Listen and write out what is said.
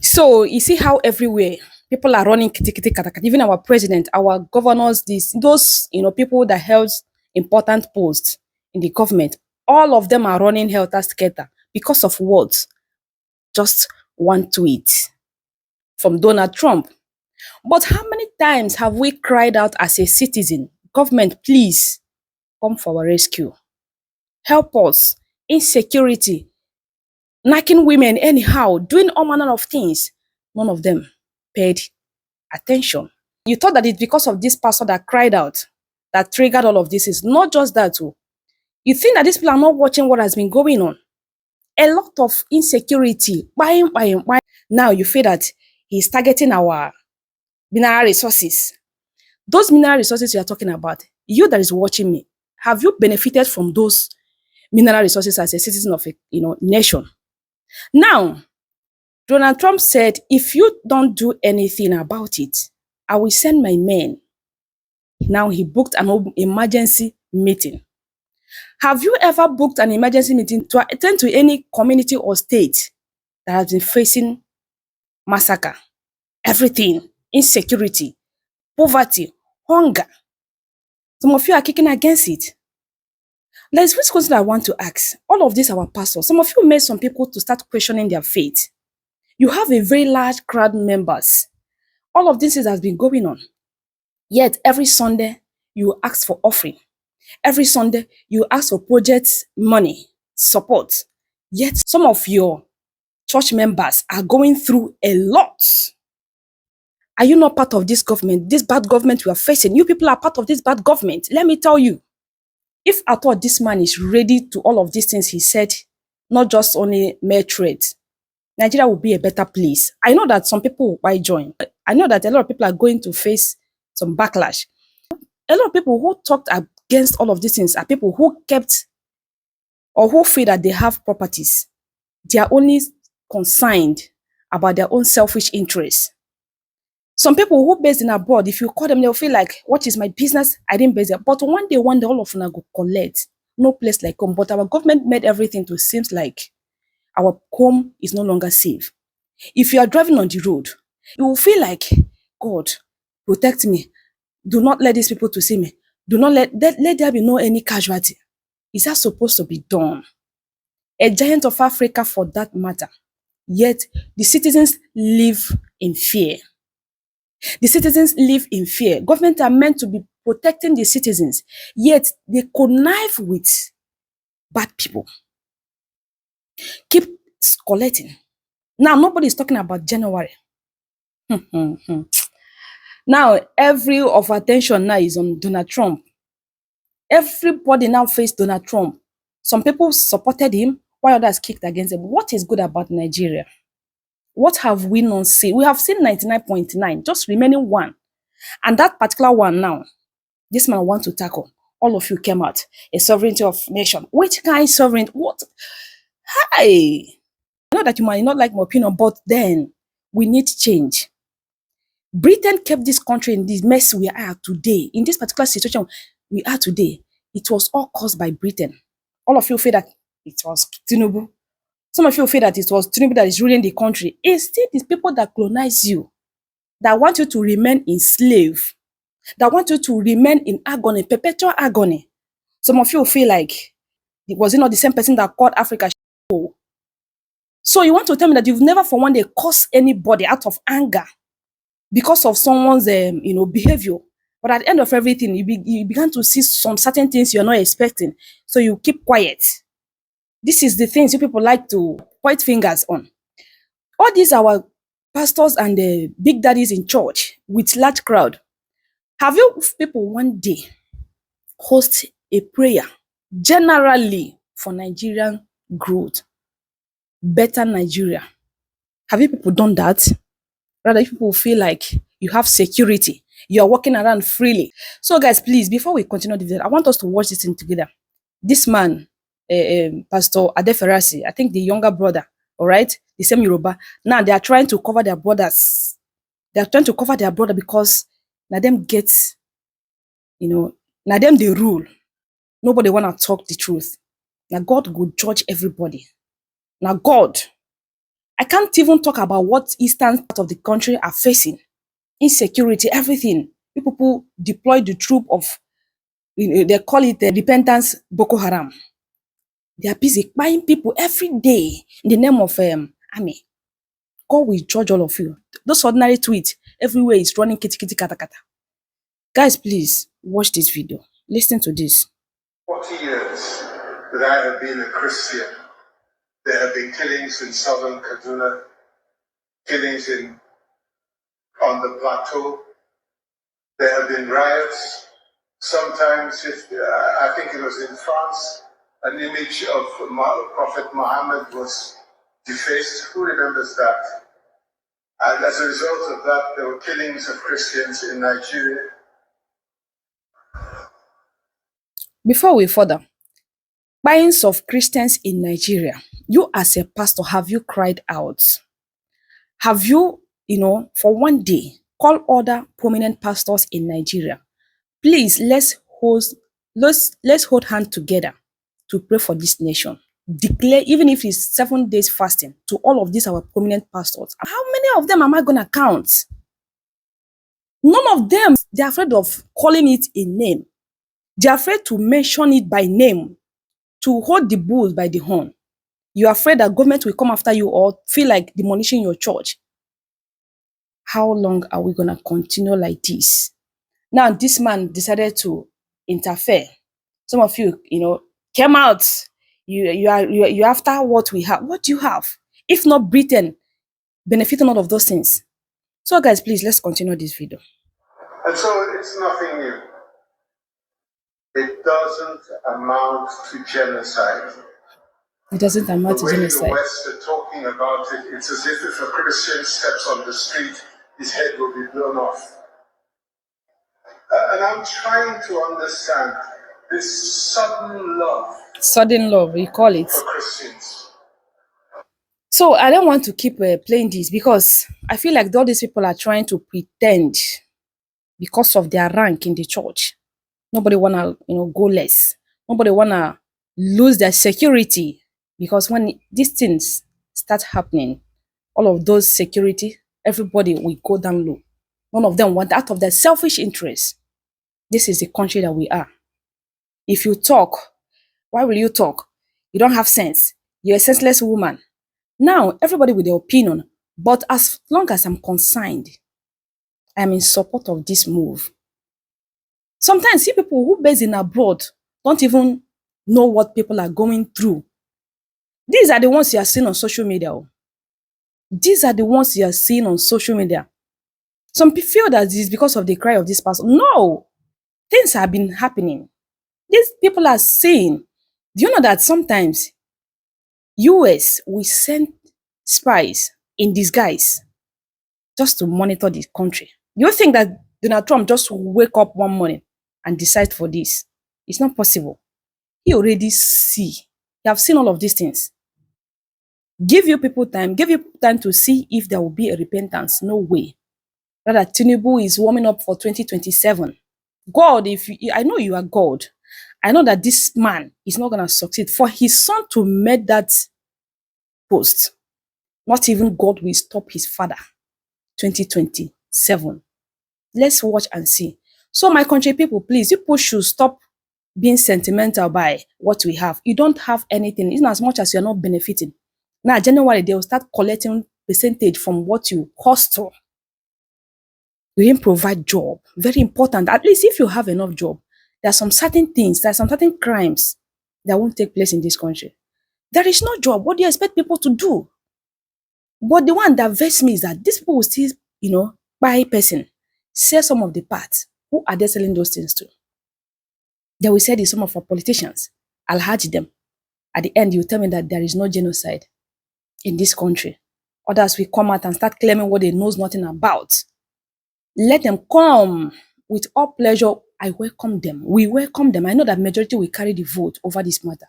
So you see how everywhere people are running kitty kitty kata kata. Even our president, our governors, those people that held important posts in the government, all of them are running helter skelter because of what? Just one tweet from Donald Trump. But how many times have we cried out as a citizen, government, please come for our rescue? Help us. Insecurity, knocking women anyhow, doing all manner of things. None of them paid attention. You thought that it's because of this pastor that cried out that triggered all of this. It's not just that. Oh. You think that these people are not watching what has been going on. A lot of insecurity. Buying. Now you feel that he's targeting our mineral resources. Those mineral resources you are talking about, you that is watching me, have you benefited from those mineral resources as a citizen of a nation? Now, Donald Trump said, if you don't do anything about it, I will send my men. Now he booked an emergency meeting. Have you ever booked an emergency meeting to attend to any community or state that has been facing massacre, everything, insecurity, poverty, hunger? Some of you are kicking against it. There's this question I want to ask. All of these our pastors. Some of you made some people to start questioning their faith. You have a very large crowd members. All of this has been going on. Yet every Sunday you ask for offering. Every Sunday you ask for projects, money, support. Yet some of your church members are going through a lot. Are you not part of this government? This bad government we are facing. You people are part of this bad government. Let me tell you. If I thought this man is ready to all of these things he said, not just only mere trade, Nigeria will be a better place. I know that some people might join. I know that a lot of people are going to face some backlash. A lot of people who talked against all of these things are people who kept or who feel that they have properties. They are only concerned about their own selfish interests. Some people who based in abroad, if you call them, they'll feel like, what is my business? I didn't base it. But one day, all of them go collect. No place like home. But our government made everything to seem like our home is no longer safe. If you are driving on the road, you will feel like, God, protect me. Do not let these people to see me. Do not let there be no any casualty. Is that supposed to be done? A giant of Africa for that matter. Yet the citizens live in fear. The citizens live in fear. Government are meant to be protecting the citizens, yet they connive with bad people. Keep collecting. Now, nobody is talking about January. Now, every of attention now is on Donald Trump. Everybody now face Donald Trump. Some people supported him, while others kicked against him. What is good about Nigeria? What have we not seen? We have seen 99.9, just remaining one. And that particular one now, this man wants to tackle. All of you came out. A sovereignty of nation. Which kind of sovereignty? What? Hi! I know that you might not like my opinion, but then we need change. Britain kept this country in this mess we are today. In this particular situation we are today, it was all caused by Britain. All of you feel that it was Tinubu. Some of you feel that it was Tinubu that is ruling the country. It's still these people that colonize you, that want you to remain enslaved, that want you to remain in agony, perpetual agony. Some of you feel like, was it not the same person that called Africa? So you want to tell me that you've never for one day cursed anybody out of anger because of someone's behavior. But at the end of everything, you began to see some certain things you're not expecting. So you keep quiet. This is the things you people like to point fingers on. All these our pastors and the big daddies in church with large crowd. Have you people one day host a prayer generally for Nigerian growth, better Nigeria? Have you people done that? Rather, people feel like you have security. You are walking around freely. So guys, please, before we continue the video, I want us to watch this thing together. This man, Pastor Adeferasi, I think the younger brother, all right, the same Yoruba. Now they are trying to cover their brothers. They are trying to cover their brother because now them get, now them they rule. Nobody want to talk the truth. Now God will judge everybody. Now God I can't even talk about what eastern part of the country are facing. Insecurity, everything. People deploy the troop of, they call it the repentance Boko Haram. They are busy buying people every day in the name of army. God will judge all of you. Those ordinary tweets, everywhere is running kitty kitty kata kata. Guys, please watch this video. Listen to this. 40 years that I have been a Christian, there have been killings in southern Kaduna, killings on the plateau. There have been riots. Sometimes, I think it was in France, an image of Prophet Muhammad was defaced. Who remembers that? And as a result of that, there were killings of Christians in Nigeria. Before we further, buyings of Christians in Nigeria, you as a pastor, have you cried out? Have you, for one day, call other prominent pastors in Nigeria? Please, let's hold hands together to pray for this nation. Declare, even if it's 7 days fasting, to all of these our prominent pastors. How many of them am I going to count? None of them, they're afraid of calling it a name. They're afraid to mention it by name, to hold the bull by the horn. You're afraid that government will come after you or feel like demolishing your church. How long are we going to continue like this? Now, this man decided to interfere. Some of you, came out. You're after what we have. What do you have? If not Britain benefiting all of those things. So, guys, please, let's continue this video. And so it's nothing new. It doesn't amount to genocide. It doesn't amount to genocide. The way the West are talking about it, it's as if a Christian steps on the street, his head will be blown off. And I'm trying to understand this sudden love. Sudden love, we call it. For Christians. So I don't want to keep playing this because I feel like all these people are trying to pretend because of their rank in the church. Nobody wanna, go less. Nobody wanna lose their security because when these things start happening, all of those security, everybody will go down low. None of them want out of their selfish interest. This is the country that we are. If you talk, why will you talk? You don't have sense. You're a senseless woman. Now, everybody with their opinion, but as long as I'm concerned, I'm in support of this move. Sometimes see people who based in abroad don't even know what people are going through. These are the ones you are seeing on social media. These are the ones you are seeing on social media. Some people feel that this is because of the cry of this person. No, things have been happening. These people are saying, do you know that sometimes US will send spies in disguise just to monitor the country? Do you think that Donald Trump just wake up one morning and decide for this? It's not possible. He already see. You have seen all of these things. Give you people time to see if there will be a repentance. No way. Rather, Tinubu is warming up for 2027. God, I know you are God. I know that this man is not going to succeed. For his son to make that post, not even God will stop his father. 2027. Let's watch and see. So my country people, please, people should stop being sentimental by what we have. You don't have anything, in as much as you're not benefiting. Now, January, they will start collecting percentage from what you hustle. You didn't provide job. Very important. At least if you have enough job, there are some certain things, there are some certain crimes that won't take place in this country. There is no job. What do you expect people to do? But the one that vexes me is that these people will still, buy person, sell some of the parts. Who are they selling those things to? They will say it's some of our politicians. I'll hedge them. At the end, you tell me that there is no genocide in this country. Others will come out and start claiming what they knows nothing about. Let them come with all pleasure. I welcome them. We welcome them. I know that majority will carry the vote over this matter.